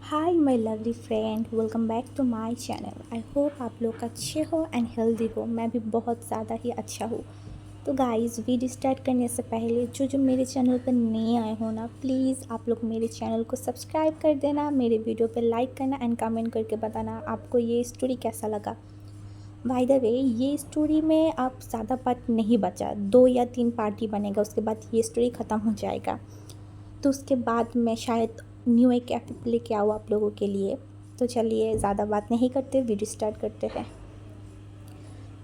Hi my lovely friend, welcome back to my channel. I hope आप लोग अच्छे हो एंड हेल्दी हो। मैं भी बहुत ज़्यादा ही अच्छा हूँ। तो गाइस, वीडियो स्टार्ट करने से पहले जो मेरे चैनल पर नए आए हो ना, प्लीज़ आप लोग मेरे चैनल को सब्सक्राइब कर देना, मेरे वीडियो पे लाइक करना एंड कमेंट करके बताना आपको ये स्टोरी कैसा लगा। बाय द वे, ये स्टोरी में अब ज़्यादा पार्ट नहीं बचा, 2 या 3 पार्ट ही बनेगा, उसके बाद ये स्टोरी ख़त्म हो जाएगा। तो उसके बाद मैं शायद न्यू एक एपिक लेके आऊँ आप लोगों के लिए। तो चलिए ज़्यादा बात नहीं करते, वीडियो स्टार्ट करते हैं।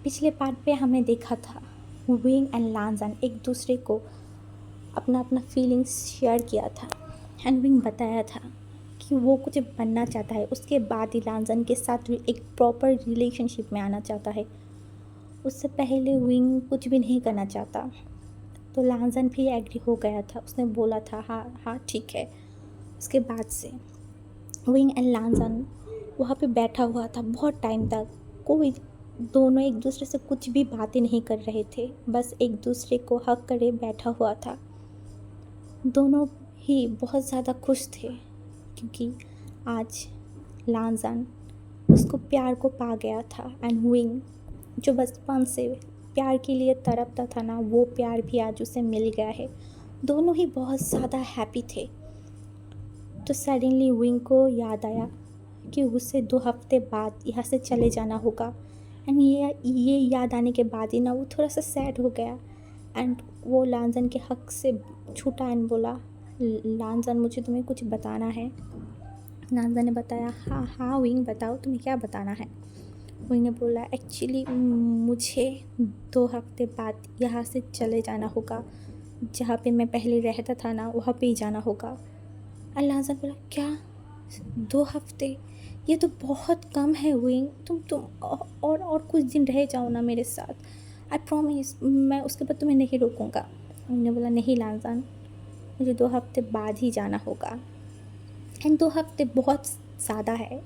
पिछले पार्ट पे हमने देखा था विंग एंड लांजन एक दूसरे को अपना अपना फीलिंग्स शेयर किया था एंड विंग बताया था कि वो कुछ बनना चाहता है, उसके बाद ही लांजन के साथ एक प्रॉपर रिलेशनशिप में आना चाहता है। उससे पहले विंग कुछ भी नहीं करना चाहता। तो लांजन भी एग्री हो गया था, उसने बोला था हाँ हाँ ठीक है। उसके बाद से विंग एंड लांजन वहाँ पे बैठा हुआ था बहुत टाइम तक। कोई दोनों एक दूसरे से कुछ भी बातें नहीं कर रहे थे, बस एक दूसरे को हक करे बैठा हुआ था। दोनों ही बहुत ज़्यादा खुश थे क्योंकि आज लांजन उसको प्यार को पा गया था एंड विंग जो बचपन से प्यार के लिए तड़पता था ना, वो प्यार भी आज उसे मिल गया है। दोनों ही बहुत ज़्यादा हैप्पी थे। तो सडनली विंग को याद आया कि उसे 2 हफ्ते बाद यहाँ से चले जाना होगा एंड ये याद आने के बाद ही ना वो थोड़ा सा सैड हो गया एंड वो लांजन के हक से छूटा एंड बोला, लांजन मुझे तुम्हें कुछ बताना है। लांजन ने बताया हाँ हाँ विंग बताओ, तुम्हें क्या बताना है। विंग ने बोला एक्चुअली मुझे 2 हफ्ते बाद यहाँ से चले जाना होगा, जहाँ पे मैं पहले रहता था ना वहाँ पे ही जाना होगा। लांजन बोला क्या 2 हफ्ते, ये तो बहुत कम है विंग, तुम और कुछ दिन रह जाओ ना मेरे साथ, आई प्रॉमिस मैं उसके बाद तुम्हें नहीं रोकूंगा। उन्होंने बोला नहीं लांजन, मुझे 2 हफ्ते बाद ही जाना होगा एंड 2 हफ्ते बहुत ज़्यादा है।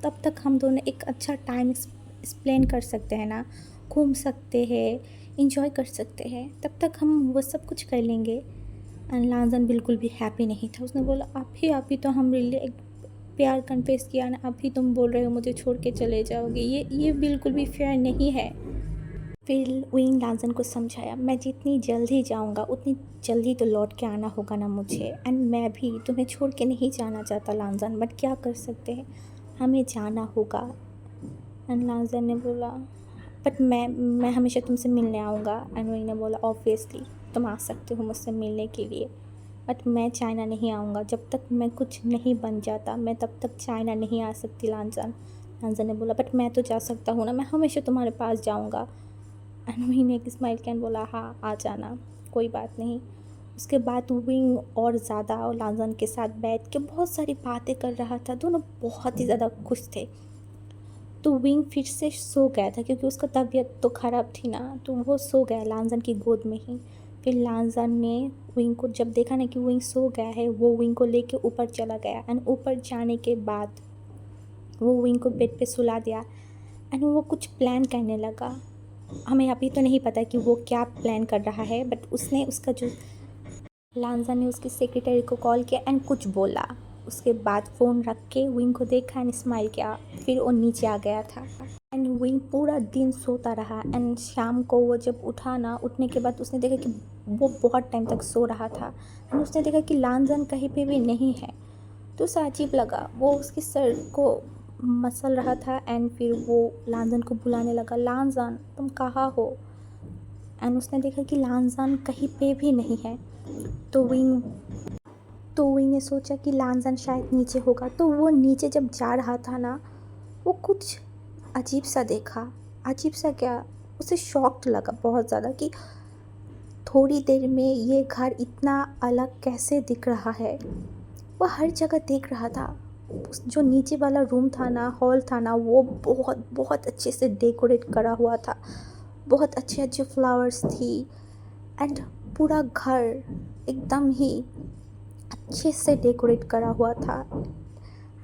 तब तक हम दोनों एक अच्छा टाइम स्पेंड कर सकते हैं ना, घूम सकते हैं, इंजॉय कर सकते हैं, तब तक हम वो सब कुछ कर लेंगे। एंड लांजन बिल्कुल भी हैप्पी नहीं था। उसने बोला आप ही तो हम रिले एक प्यार कन्फेस किया ना, अभी तुम बोल रहे हो मुझे छोड़ के चले जाओगे, ये बिल्कुल भी फेयर नहीं है। फिर विंग लांजन को समझाया मैं जितनी जल्दी जाऊंगा उतनी जल्दी तो लौट के आना होगा ना मुझे, एंड मैं भी तुम्हें छोड़ के नहीं जाना चाहता लांजन, बट क्या कर सकते हैं, हमें जाना होगा। एंड लांजन ने बोला बट मैं हमेशा तुमसे मिलने आऊँगा। एंड विंग ने बोला ऑब्वियसली तुम आ सकते हो मुझसे मिलने के लिए, बट मैं चाइना नहीं आऊँगा, जब तक मैं कुछ नहीं बन जाता मैं तब तक चाइना नहीं आ सकती लांजन। लांजन ने बोला बट मैं तो जा सकता हूँ ना, मैं हमेशा तुम्हारे पास जाऊँगा। एंड विंग ने एक स्माइल किया बोला हाँ आ जाना, कोई बात नहीं। उसके बाद विंग और ज़्यादा और लांजन के साथ बैठ के बहुत सारी बातें कर रहा था, दोनों बहुत ही ज़्यादा खुश थे। तो विंग फिर से सो गया था क्योंकि उसका तबीयत तो ख़राब थी ना, तो वो सो गया लांजन की गोद में ही। फिर लांजन ने विंग को जब देखा ना कि विंग सो गया है, वो विंग को लेके ऊपर चला गया एंड ऊपर जाने के बाद वो विंग को बेड पे सुला दिया एंड वो कुछ प्लान करने लगा। हमें अभी तो नहीं पता कि वो क्या प्लान कर रहा है, बट उसने उसका जो लांजा ने उसकी सेक्रेटरी को कॉल किया एंड कुछ बोला। उसके बाद फ़ोन रख के विंग को देखा एंड स्माइल किया, फिर वो नीचे आ गया था एंड विंग पूरा दिन सोता रहा एंड शाम को वो जब उठा ना, उठने के बाद उसने देखा कि वो बहुत टाइम तक सो रहा था एंड उसने देखा कि लांजन कहीं पे भी नहीं है। तो उसे अजीब लगा, वो उसके सर को मसल रहा था एंड फिर वो लांजन को बुलाने लगा, लांजन तुम कहाँ हो। एंड उसने देखा कि लांजन कहीं पे भी नहीं है। तो विंग ने सोचा कि लांजन शायद नीचे होगा, तो वो नीचे जब जा रहा था ना, वो कुछ अजीब सा देखा। अजीब सा क्या, उसे शॉक्ड लगा बहुत ज़्यादा कि थोड़ी देर में ये घर इतना अलग कैसे दिख रहा है। वो हर जगह देख रहा था, जो नीचे वाला रूम था ना, हॉल था ना, वो बहुत बहुत अच्छे से डेकोरेट करा हुआ था, बहुत अच्छे अच्छे फ्लावर्स थी एंड पूरा घर एकदम ही अच्छे से डेकोरेट करा हुआ था।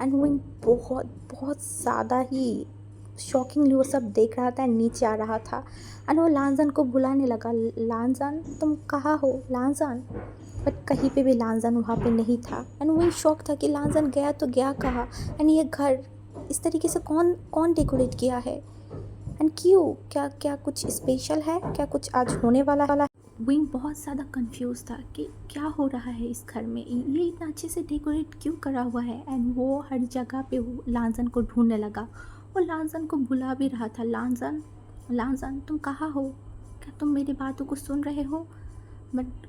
एंड वो बहुत बहुत ज़्यादा ही शॉकिंगली वो सब देख रहा था, नीचे आ रहा था एंड वो लांजन को बुलाने लगा, लांजन तुम कहाँ हो लांजन। बट कहीं पे भी लांजन वहाँ पे नहीं था। एंड वही शौक था कि लांजन गया तो गया कहाँ, एंड ये घर इस तरीके से कौन कौन डेकोरेट किया है, एंड क्यों, क्या क्या कुछ स्पेशल है, क्या कुछ आज होने वाला है। विंग बहुत ज़्यादा कंफ्यूज था कि क्या हो रहा है इस घर में, ये इतना अच्छे से डेकोरेट क्यों करा हुआ है। एंड वो हर जगह पे वो लांजन को ढूंढने लगा, वो लांजन को बुला भी रहा था, लांजन लांजन तुम कहाँ हो, क्या तुम मेरी बातों को सुन रहे हो। बट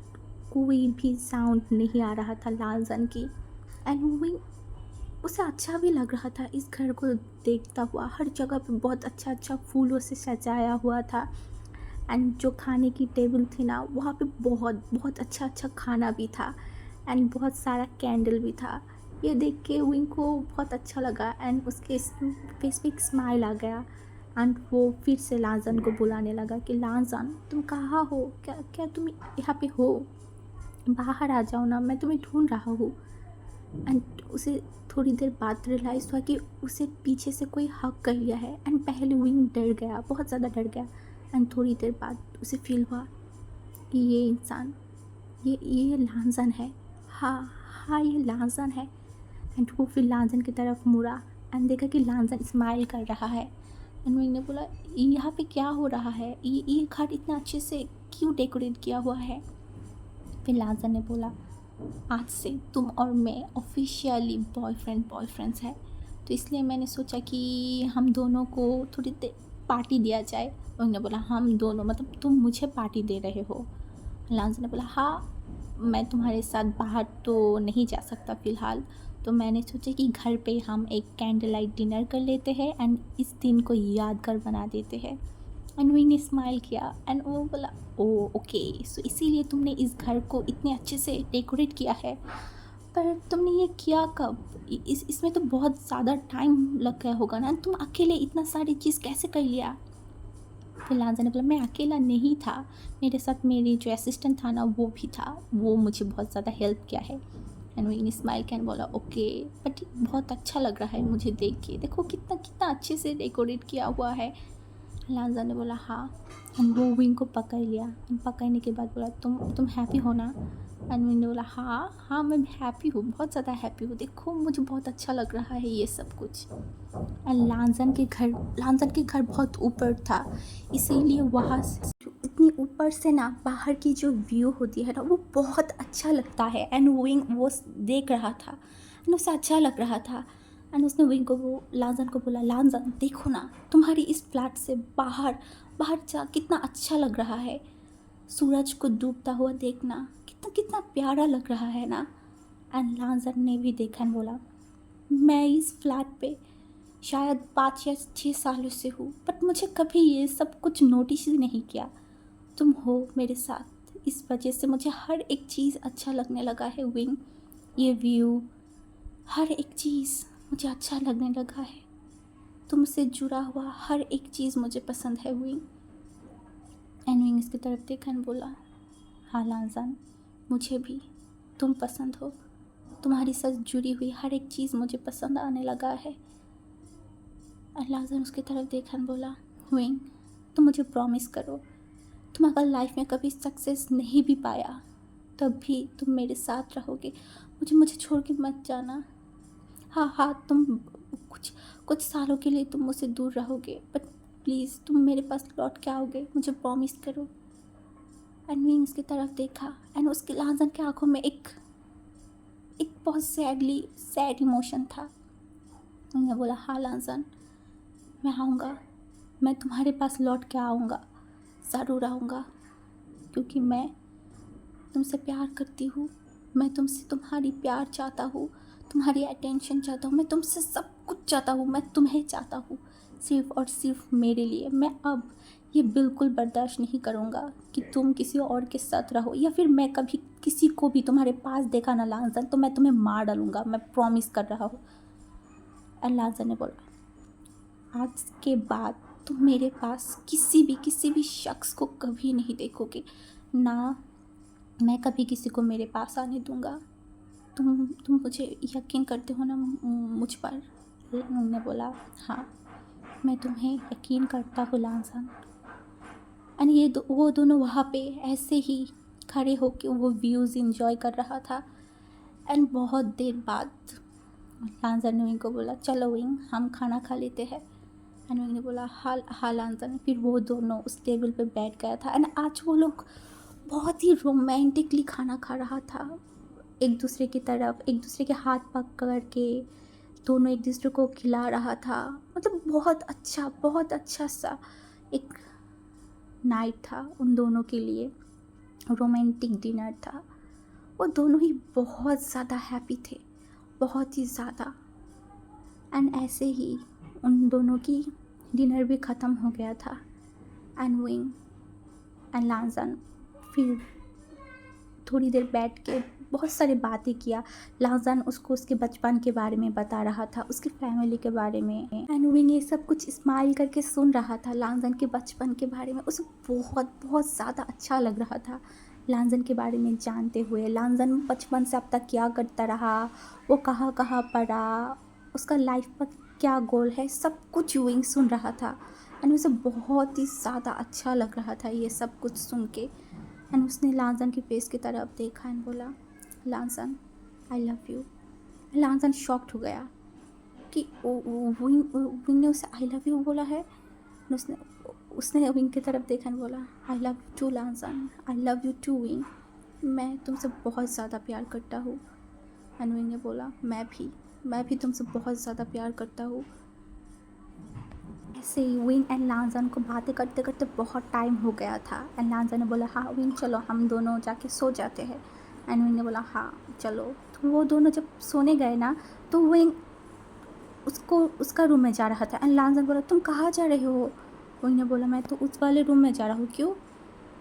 कोई भी साउंड नहीं आ रहा था लांजन की। एंड विंग, उसे अच्छा भी लग रहा था इस घर को देखता हुआ, हर जगह पे बहुत अच्छा अच्छा फूलों से सजाया हुआ था। एंड जो खाने की टेबल थी ना, वहाँ पे बहुत बहुत अच्छा अच्छा खाना भी था, एंड बहुत सारा कैंडल भी था। ये देख के विंग को बहुत अच्छा लगा, एंड उसके फेस पे एक स्माइल आ गया। एंड वो फिर से लांजन को बुलाने लगा कि लांजन तुम कहाँ हो, क्या क्या तुम यहाँ पे हो, बाहर आ जाओ ना, मैं तुम्हें ढूंढ रहा हूँ। एंड उसे थोड़ी देर बाद रियलाइज़ हुआ कि उसे पीछे से कोई हक कर लिया है। एंड पहले विंग डर गया, बहुत ज़्यादा डर गया। एंड थोड़ी देर बाद उसे फील हुआ कि ये इंसान, ये लांजन है। हाँ हाँ, ये लांजन है। एंड वो फिर लांजन की तरफ मुड़ा एंड देखा कि लांजन स्माइल कर रहा है। एंड विंग ने बोला यहाँ पे क्या हो रहा है, ये घर इतना अच्छे से क्यों डेकोरेट किया हुआ है। फिर लांजन ने बोला आज से तुम और मैं ऑफिशियली बॉयफ्रेंड्स हैं, तो इसलिए मैंने सोचा कि हम दोनों को थोड़ी देर पार्टी दिया जाए। उन्होंने बोला हम दोनों मतलब तुम मुझे पार्टी दे रहे हो। लांजन ने बोला हाँ, मैं तुम्हारे साथ बाहर तो नहीं जा सकता फ़िलहाल, तो मैंने सोचा कि घर पे हम एक कैंडल लाइट डिनर कर लेते हैं एंड इस दिन को यादगार बना देते हैं। एंड विंग ने स्माइल किया एंड वो बोला ओ ओके, सो इसीलिए तुमने इस घर को इतने अच्छे से डेकोरेट किया है। पर तुमने ये किया कब, इसमें तो बहुत ज़्यादा टाइम लग गया होगा ना, तुम अकेले इतना सारी चीज़ कैसे कर लिया। फिर लांजा ने बोला मैं अकेला नहीं था, मेरे साथ मेरी जो असिस्टेंट था ना वो भी था, वो मुझे बहुत ज़्यादा हेल्प किया है। एंड विंग ने स्माइल किया बोला ओके, बट बहुत अच्छा लग रहा है मुझे देख के, देखो कितना कितना अच्छे से डेकोरेट किया हुआ है। लांजा ने बोला हाँ। एंड वो विंग को पकड़ लिया, पकड़ने के बाद बोला तुम हैप्पी हो ना। एंड विंग ने बोला हाँ हाँ मैं हैप्पी हूँ, बहुत ज़्यादा हैप्पी हूँ, देखो मुझे बहुत अच्छा लग रहा है ये सब कुछ। एंड लांजन के घर बहुत ऊपर था, इसीलिए वहाँ से इतनी ऊपर से ना बाहर की जो व्यू होती है ना वो बहुत अच्छा लगता है। एंड विंग वो देख रहा था एंड उसे अच्छा लग रहा था। एंड उसने विंग को वो लांजन को बोला लांजन देखो ना, तुम्हारी इस फ्लैट से बाहर बाहर जा कितना अच्छा लग रहा है, सूरज को डूबता हुआ देखना कितना कितना प्यारा लग रहा है ना। एंड लांजन ने भी देखा and बोला मैं इस फ्लैट पे शायद 5 या 6 सालों से हूँ, बट मुझे कभी ये सब कुछ नोटिस ही नहीं किया। तुम हो मेरे साथ, इस वजह से मुझे हर एक चीज़ अच्छा लगने लगा है विंग, ये व्यू, हर एक चीज़ मुझे अच्छा लगने लगा है, तुमसे जुड़ा हुआ हर एक चीज़ मुझे पसंद है विंग। एंड विंग इसकी तरफ देखा और बोला हाँ लांजन, मुझे भी तुम पसंद हो, तुम्हारी साथ जुड़ी हुई हर एक चीज़ मुझे पसंद आने लगा है। लांजन उसकी तरफ देखा और बोला विंग तुम मुझे प्रॉमिस करो, तुम अगर लाइफ में कभी सक्सेस नहीं भी पाया तब भी तुम मेरे साथ रहोगे, मुझे मुझे छोड़ के मत जाना। हाँ हाँ, तुम कुछ कुछ सालों के लिए तुम मुझसे दूर रहोगे, बट प्लीज़ तुम मेरे पास लौट के आओगे, मुझे प्रॉमिस करो। एंड विंग उसकी तरफ देखा एंड उसके लांजन की आंखों में एक एक बहुत सैड इमोशन था। उन्होंने बोला हाँ लांजन, मैं आऊँगा, मैं तुम्हारे पास लौट के आऊँगा, ज़रूर आऊँगा, क्योंकि मैं तुमसे प्यार करती हूँ, मैं तुमसे तुम्हारी प्यार चाहता हूँ, तुम्हारी अटेंशन चाहता हूँ, मैं तुमसे सब कुछ चाहता हूँ, मैं तुम्हें चाहता हूँ सिर्फ़ और सिर्फ मेरे लिए। मैं अब ये बिल्कुल बर्दाश्त नहीं करूँगा कि तुम किसी और के साथ रहो, या फिर मैं कभी किसी को भी तुम्हारे पास देखा ना लांजन तो मैं तुम्हें मार डालूँगा, मैं प्रॉमिस कर रहा हूँ। एंड लांजन ने बोला आज के बाद तुम मेरे पास किसी भी शख्स को कभी नहीं देखोगे, ना मैं कभी किसी को मेरे पास आने दूंगा। तुम मुझे यकीन करते हो ना मुझ पर। उन्होंने बोला हाँ, मैं तुम्हें यकीन करता हूँ लांजन। एंड वो दोनों वहाँ पे ऐसे ही खड़े होके वो व्यूज़ इंजॉय कर रहा था। एंड बहुत देर बाद लांजन ने विंग को बोला, चलो विंग हम खाना खा लेते हैं। एंड विंग ने बोला हाँ हाँ लांजन। फिर वो दोनों उस टेबल पे बैठ गया था। एंड आज वो लोग बहुत ही रोमांटिकली खाना खा रहा था, एक दूसरे की तरफ, एक दूसरे के हाथ पकड़ के दोनों एक दूसरे को खिला रहा था। मतलब बहुत अच्छा सा एक नाइट था उन दोनों के लिए, रोमांटिक डिनर था। वो दोनों ही बहुत ज़्यादा हैप्पी थे, बहुत ही ज़्यादा। एंड ऐसे ही उन दोनों की डिनर भी ख़त्म हो गया था। एंड विंग एंड लांजन फिर थोड़ी देर बैठ के बहुत सारी बातें किया। लांजन उसको उसके बचपन के बारे में बता रहा था, उसकी फैमिली के बारे में। एंड विंग ये सब कुछ स्माइल करके सुन रहा था लांजन के बचपन के बारे में। उसे बहुत ज़्यादा अच्छा लग रहा था लांजन के बारे में जानते हुए। लांजन बचपन से अब तक क्या करता रहा, वो कहाँ कहाँ पढ़ा, उसका लाइफ पर क्या गोल है, सब कुछ विंग सुन रहा था। एंड उसे बहुत ही ज़्यादा अच्छा लग रहा था ये सब कुछ सुन के। एंड उसने लांजन के फेस की तरफ देखा एंड बोला, लांजन आई लव यू। लांजन शॉक्ड हो गया कि विंग ने उसे आई लव यू बोला है। उसने उसने विंग की तरफ देखा एंड बोला, आई लव यू टू लांजन, आई लव यू टू विंग, मैं तुमसे बहुत ज़्यादा प्यार करता हूँ। एंड विंग ने बोला, मैं भी तुमसे बहुत ज़्यादा प्यार करता हूँ। ऐसे ही विंग एंड लांजन को बातें करते करते बहुत टाइम हो गया था। एंड लांजन ने बोला, हाँ विंग चलो हम दोनों जाके सो जाते हैं। एंड विंग ने बोला, हाँ चलो। तो वो दोनों जब सोने गए ना, तो विंग उसका रूम में जा रहा था। एंड लांजन बोला, तुम कहाँ जा रहे हो? विंग ने बोला, मैं तो उस वाले रूम में जा रहा हूँ। क्यों?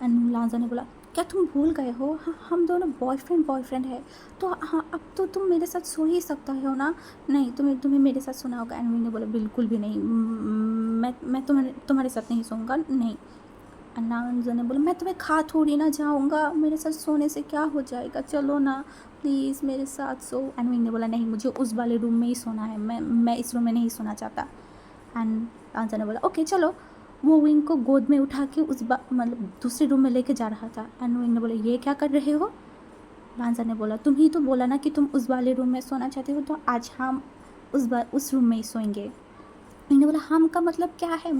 एंड लांजन ने बोला, क्या तुम भूल गए हो? हाँ हम दोनों बॉयफ्रेंड है, तो हाँ अब तो तुम मेरे साथ सो ही सकता हो ना। नहीं तुम्हें मेरे साथ सोना होगा। एंड विंग ने बोला, बिल्कुल भी नहीं, मैं तुम्हारे साथ नहीं सोऊंगा, नहीं। एंड लांजन ने बोला, मैं तुम्हें खा थोड़ी ना जाऊँगा, मेरे साथ सोने से क्या हो जाएगा, चलो ना प्लीज़ मेरे साथ सो। एंड विंग ने बोला, नहीं मुझे उस वाले रूम में ही सोना है, मैं इस रूम में नहीं सोना चाहता। एंड लांजन ने बोला, ओके चलो। वो विंग को गोद में उठा के मतलब दूसरे रूम में लेके जा रहा था। एंड विंग ने बोला, ये क्या कर रहे हो? लांजन ने बोला, तुम ही तो बोला ना कि तुम उस वाले रूम में सोना चाहते हो, तो आज हम उस रूम में ही सोएंगे। विंग ने बोला, हम का मतलब क्या है,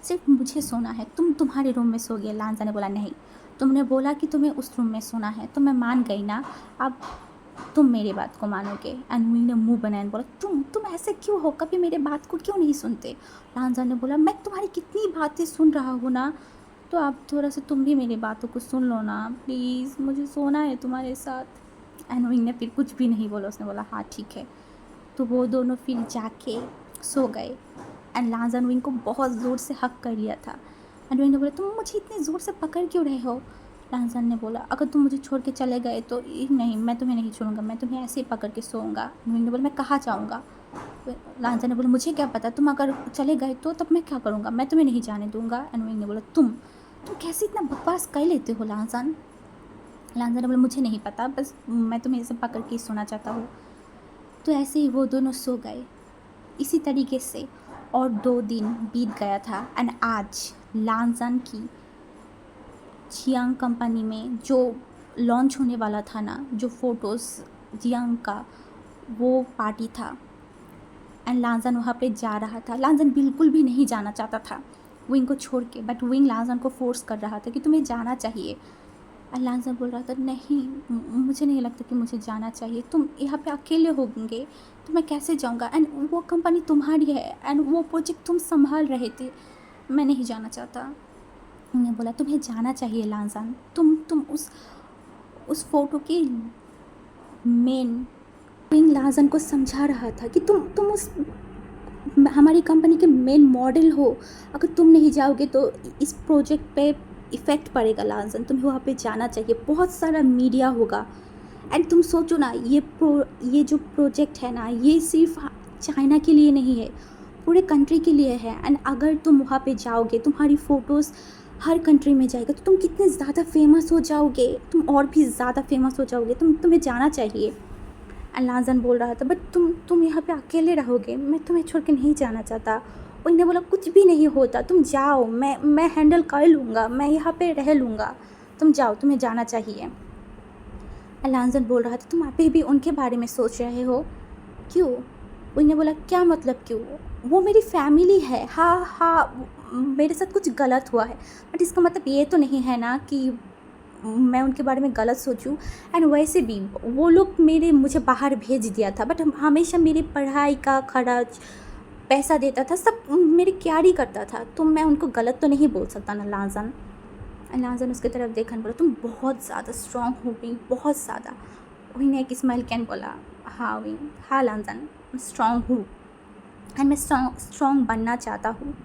सिर्फ मुझे सोना है, तुम तुम्हारे रूम में सोगे। लांजन ने बोला, नहीं तुमने बोला कि तुम्हें उस रूम में सोना है तो मैं मान गई ना, अब तुम मेरी बात को मानोगे। एंड विंग ने मुंह बनाया बोला, तुम ऐसे क्यों हो, कभी मेरे बात को क्यों नहीं सुनते? लांजन ने बोला, मैं तुम्हारी कितनी बातें सुन रहा हूँ ना, तो अब थोड़ा सा तुम भी मेरी बातों को सुन लो ना प्लीज़, मुझे सोना है तुम्हारे साथ। एंड विंग ने फिर कुछ भी नहीं बोला, उसने बोला हाँ ठीक है। तो वो दोनों फिर जाके सो गए। एंड लांजन विंग को बहुत ज़ोर से हक कर लिया था। एंड विंग ने बोला, तुम मुझे इतने ज़ोर से पकड़ क्यों रहे हो? लांजन ने बोला, अगर तुम मुझे छोड़ के चले गए तो नहीं, मैं तुम्हें नहीं छोड़ूंगा, मैं तुम्हें ऐसे ही पकड़ के सोऊंगा। विंग ने बोला, मैं कहाँ जाऊँगा? लांजन ने बोला, मुझे क्या पता, तुम अगर चले गए तो तब मैं क्या करूँगा, मैं तुम्हें नहीं जाने दूँगा। एंड विंग ने बोला, तुम कैसे इतना बकवास कर लेते हो लांजन? लांजन ने बोला, मुझे नहीं पता, बस मैं तुम्हें ऐसे पकड़ के सोना चाहता हूँ। तो ऐसे ही वो दोनों सो गए इसी तरीके से। और 2 दिन बीत गया था। एंड आज लांजन की जियांग कंपनी में जो लॉन्च होने वाला था ना, जो फ़ोटोज़ जियांग का, वो पार्टी था। एंड लांजन वहाँ पे जा रहा था। लांजन बिल्कुल भी नहीं जाना चाहता था विंग को छोड़ के, बट विंग लांजन को फोर्स कर रहा था कि तुम्हें जाना चाहिए। एंड लांजन बोल रहा था, नहीं मुझे नहीं लगता कि मुझे जाना चाहिए, तुम यहाँ पे अकेले होंगे तो मैं कैसे जाऊँगा, एंड वो कंपनी तुम्हारी है, एंड वो प्रोजेक्ट तुम संभाल रहे थे, मैं नहीं जाना चाहता। उन्होंने बोला, तुम्हें जाना चाहिए लांजन, तुम उस फोटो के मेन। विंग लांजन को समझा रहा था कि तुम उस हमारी कंपनी के मेन मॉडल हो, अगर तुम नहीं जाओगे तो इस प्रोजेक्ट पे इफ़ेक्ट पड़ेगा लांजन, तुम्हें वहाँ पे जाना चाहिए, बहुत सारा मीडिया होगा। एंड तुम सोचो ना, ये जो प्रोजेक्ट है ना, ये सिर्फ चाइना के लिए नहीं है, पूरे कंट्री के लिए है। एंड अगर तुम वहाँ पे जाओगे, तुम्हारी फ़ोटोज़ हर कंट्री में जाएगा, तो तुम कितने ज़्यादा फेमस हो जाओगे, तुम और भी ज़्यादा फेमस हो जाओगे, तुम्हें जाना चाहिए। एंड लांजन बोल रहा था, बट तुम यहाँ पे अकेले रहोगे, मैं तुम्हें छोड़ के नहीं जाना चाहता। उन्होंने बोला, कुछ भी नहीं होता, तुम जाओ, मैं हैंडल कर लूँगा, मैं यहाँ पे रह लूँगा, तुम जाओ, तुम्हें जाना चाहिए। लांजन बोल रहा था, तुम अभी भी उनके बारे में सोच रहे हो, क्यों? उन्होंने बोला, क्या मतलब क्यों? वो मेरी फैमिली है। हाँ हाँ, मेरे साथ कुछ गलत हुआ है, बट इसका मतलब ये तो नहीं है ना कि मैं उनके बारे में गलत सोचूं। एंड वैसे भी वो लोग मुझे बाहर भेज दिया था, बट हमेशा मेरी पढ़ाई का खर्च, पैसा देता था, सब मेरी केयर ही करता था, तो मैं उनको गलत तो नहीं बोल सकता ना लांजन। लांजन उसकी तरफ देखा बोला, तुम बहुत ज़्यादा स्ट्रॉन्ग हो विंग, बहुत ज़्यादा। विंग ने एक स्माइल कैन बोला, हाँ विंग, हाँ लांजन, मैं स्ट्रॉन्ग हूँ एंड मैं स्ट्रॉन्ग बनना चाहता हूँ।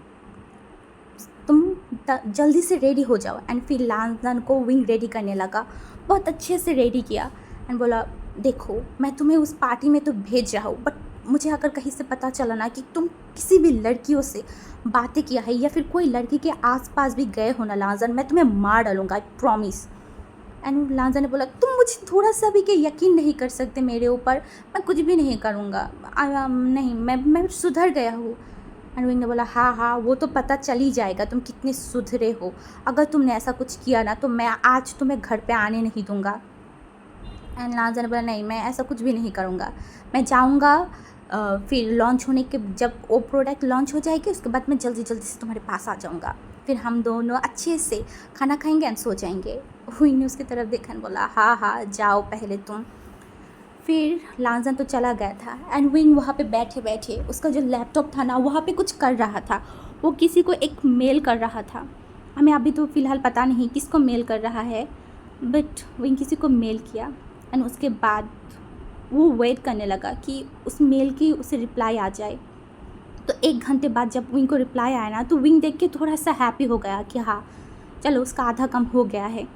तुम जल्दी से रेडी हो जाओ। एंड फिर लांजन को विंग रेडी करने लगा, बहुत अच्छे से रेडी किया एंड बोला, देखो मैं तुम्हें उस पार्टी में तो भेज रहा हूँ, बट मुझे अगर कहीं से पता चला ना कि तुम किसी भी लड़कियों से बातें किया है या फिर कोई लड़की के आसपास भी गए हो ना लांजन, मैं तुम्हें मार डालूंगा, आई प्रॉमिस। एंड लांजन ने बोला, तुम मुझे थोड़ा सा भी क्या यकीन नहीं कर सकते मेरे ऊपर? मैं कुछ भी नहीं करूँगा, नहीं, मैं सुधर गया हूँ। एंड विंग ने बोला, हाँ हाँ, वो तो पता चल ही जाएगा तुम कितने सुधरे हो। अगर तुमने ऐसा कुछ किया ना तो मैं आज तुम्हें घर पे आने नहीं दूँगा। एंड लांजन ने बोला, नहीं, मैं ऐसा कुछ भी नहीं करूँगा, मैं जाऊँगा, फिर लॉन्च होने के, जब वो प्रोडक्ट लॉन्च हो जाएगी उसके बाद मैं जल्दी जल्दी से तुम्हारे पास आ जाऊँगा, फिर हम दोनों अच्छे से खाना खाएंगे एंड सो जाएंगे। विंग ने उसकी तरफ देखा बोला, हाँ हाँ, जाओ पहले तुम। फिर लांजन तो चला गया था एंड विंग वहाँ पे बैठे बैठे उसका जो लैपटॉप था ना वहाँ पे कुछ कर रहा था, वो किसी को एक मेल कर रहा था। हमें अभी तो फ़िलहाल पता नहीं किसको मेल कर रहा है, बट विंग किसी को मेल किया एंड उसके बाद वो वेट करने लगा कि उस मेल की उसे रिप्लाई आ जाए। तो 1 घंटे बाद जब विंग को रिप्लाई आया ना तो विंग देख के थोड़ा सा हैप्पी हो गया कि हाँ चलो उसका आधा कम हो गया है,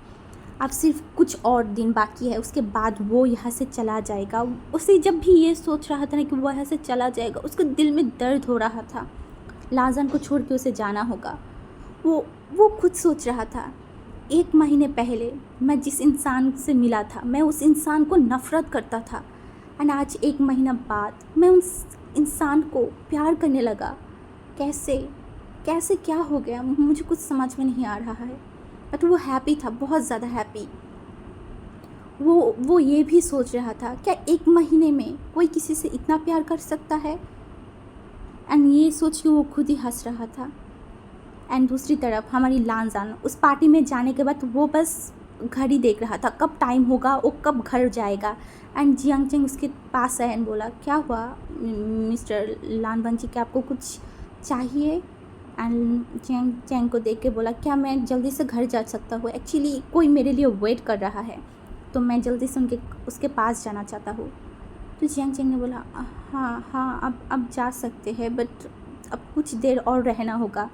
अब सिर्फ कुछ और दिन बाकी है, उसके बाद वो यहाँ से चला जाएगा। उसे जब भी ये सोच रहा था ना कि वो यहाँ से चला जाएगा, उसके दिल में दर्द हो रहा था, लांजन को छोड़ के उसे जाना होगा। वो खुद सोच रहा था, 1 महीने पहले मैं जिस इंसान से मिला था मैं उस इंसान को नफ़रत करता था, एंड आज 1 महीना बाद मैं उस इंसान को प्यार करने लगा। कैसे कैसे क्या हो गया, मुझे कुछ समझ में नहीं आ रहा है। बट वो हैप्पी था, बहुत ज़्यादा हैप्पी। वो ये भी सोच रहा था, क्या 1 महीने में कोई किसी से इतना प्यार कर सकता है? एंड ये सोच के वो खुद ही हंस रहा था। एंड दूसरी तरफ हमारी लांजन उस पार्टी में जाने के बाद वो बस घड़ी देख रहा था, कब टाइम होगा, वो कब घर जाएगा। एंड जियांग चेंग उसके पास आया एंड बोला, क्या हुआ मिस्टर लानबंची, क्या आपको कुछ चाहिए? एंड जियांग चेंग को देख के बोला, क्या मैं जल्दी से घर जा सकता हूँ? एक्चुअली कोई मेरे लिए वेट कर रहा है, तो मैं जल्दी से उसके पास जाना चाहता हूँ। तो जियांग चेंग ने बोला, हाँ हाँ, अब जा सकते हैं, बट अब कुछ देर और रहना होगा।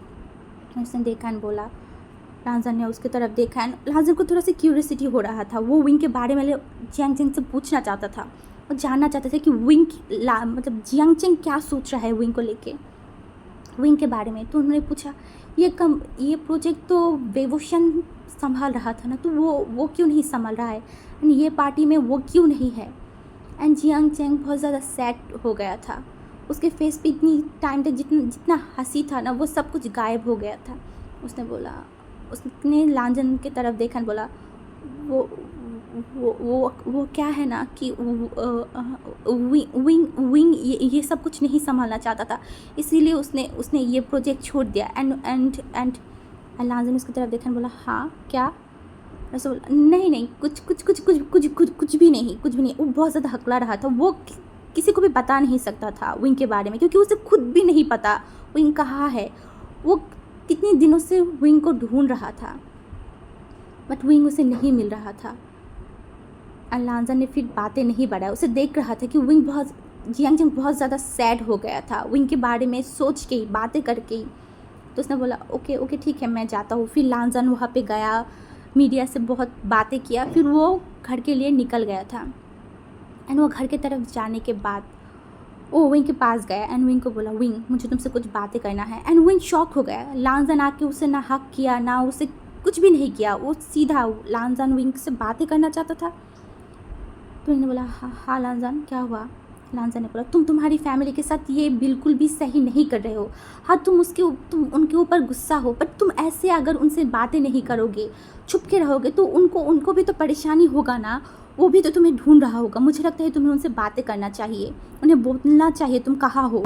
उसने देखा एंड बोला, लांजन ने उसकी तरफ देखा एंड लांजन को थोड़ा सा क्यूरियोसिटी हो रहा था, वो विंग के बारे में जियांग चेंग से पूछना चाहता था और जानना चाहता था कि विंग मतलब जियांग चेंग क्या सोच रहा है विंग को लेके, विंग के बारे में। तो उन्होंने पूछा, ये प्रोजेक्ट तो वेवोशन संभाल रहा था ना, तो वो क्यों नहीं संभाल रहा है, एंड ये पार्टी में वो क्यों नहीं है? एंड जियांग चेंग बहुत ज़्यादा सैड हो गया था, उसके फेस पे इतनी टाइम तक जितना हंसी था ना वो सब कुछ गायब हो गया था। उसने लांजन की तरफ देखा और बोला, वो क्या है ना कि विंग ये सब कुछ नहीं संभालना चाहता था, इसीलिए उसने ये प्रोजेक्ट छोड़ दिया। एंड लांजन उसकी तरफ देखा और बोला, हाँ क्या? ऐसे बोला, नहीं कुछ भी नहीं। वो बहुत ज़्यादा हकला रहा था, वो किसी को भी बता नहीं सकता था विंग के बारे में, क्योंकि उसे खुद भी नहीं पता विंग कहाँ है। वो कितने दिनों से विंग को ढूंढ रहा था, बट विंग उसे नहीं मिल रहा था। लांजन ने फिर बातें नहीं बढ़ाई, उसे देख रहा था कि जियांग चेंग बहुत ज़्यादा सैड हो गया था विंग के बारे में सोच के ही, बातें करके ही। तो उसने बोला, ओके ठीक है, मैं जाता हूँ। फिर लांजन वहाँ पे गया, मीडिया से बहुत बातें किया, फिर वो घर के लिए निकल गया था। एंड वो घर की तरफ जाने के बाद वो विंग के पास गया एंड विंग को बोला, विंग मुझे तुमसे कुछ बातें करना है। एंड विंग शॉक हो गया, लांजन आके उसे ना हक किया ना उसे कुछ भी नहीं किया, वो सीधा लांजन विंग से बातें करना चाहता था। तो विंग ने बोला, हाँ लांजन क्या हुआ? लांजा ने बोला, तुम्हारी फैमिली के साथ ये बिल्कुल भी सही नहीं कर रहे हो। हाँ, तुम उनके ऊपर गुस्सा हो, पर तुम ऐसे अगर उनसे बातें नहीं करोगे, छुप के रहोगे, तो उनको भी तो परेशानी होगा ना, वो भी तो तुम्हें ढूंढ रहा होगा। मुझे लगता है तुम्हें उनसे बातें करना चाहिए, उन्हें बोलना चाहिए तुम कहाँ हो।